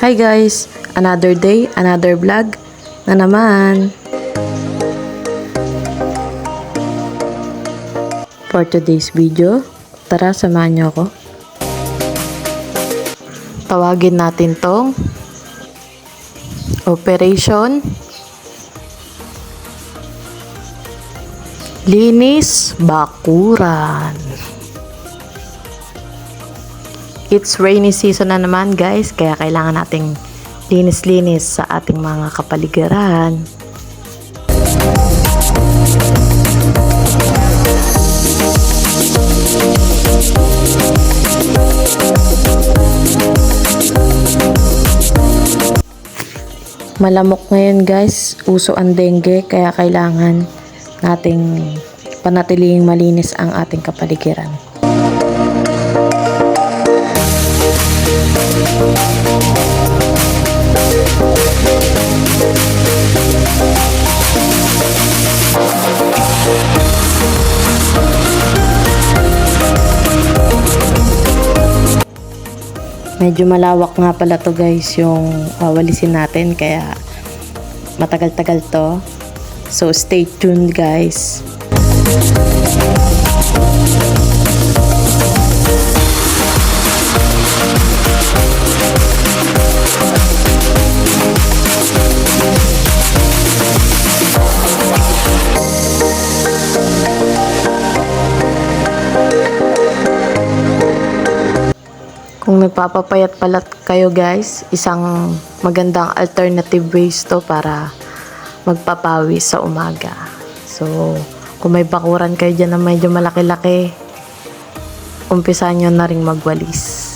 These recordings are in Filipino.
Hi guys! Another day, another vlog na naman. For today's video, tara samahan niyo ako. Tawagin natin tong Operation Linis Bakuran. It's rainy season na naman guys, kaya kailangan nating linis-linis sa ating mga kapaligiran. Malamok ngayon guys, uso ang dengue, kaya kailangan nating panatiling malinis ang ating kapaligiran. Medyo malawak nga pala to guys yung wawalisin natin, kaya matagal-tagal to. So stay tuned guys. Kung nagpapapayat pala kayo guys, isang magandang alternative ways to para magpapawis sa umaga. So, kung may bakuran kayo dyan na medyo malaki-laki, umpisa nyo na rin magwalis.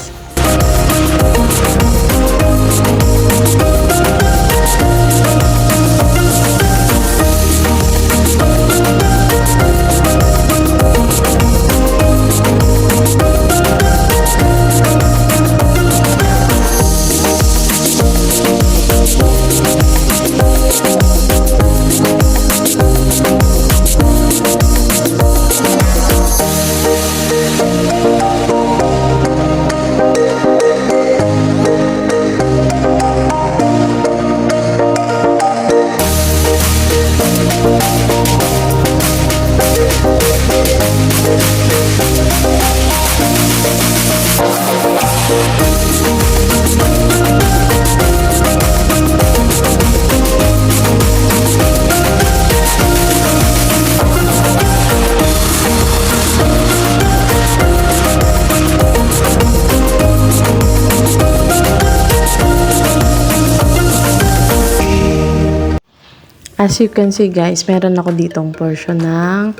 As you can see guys, meron ako ditong portion ng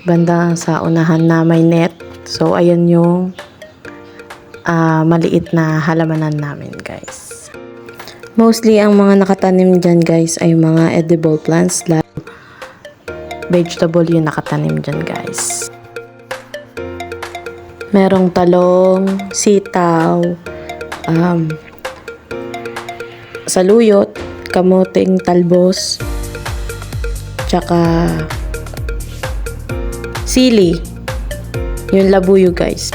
banda sa unahan na may net. So ayan yung maliit na halamanan namin guys. Mostly ang mga nakatanim dyan guys ay mga edible plants, like vegetable yung nakatanim dyan guys. Merong talong, sitaw, saluyot, kamuting talbos, tsaka sili, yung labuyo guys.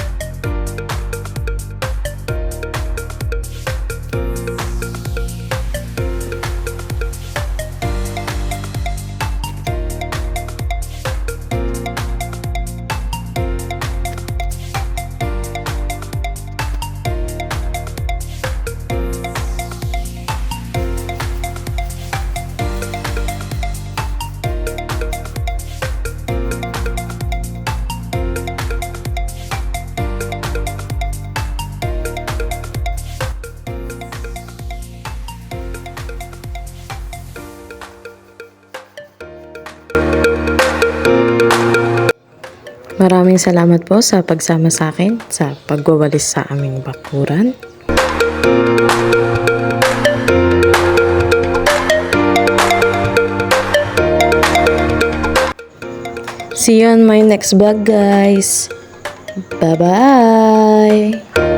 Maraming salamat po sa pagsama sa akin sa pagwawalis sa aming bakuran. See you on my next vlog guys. Bye bye!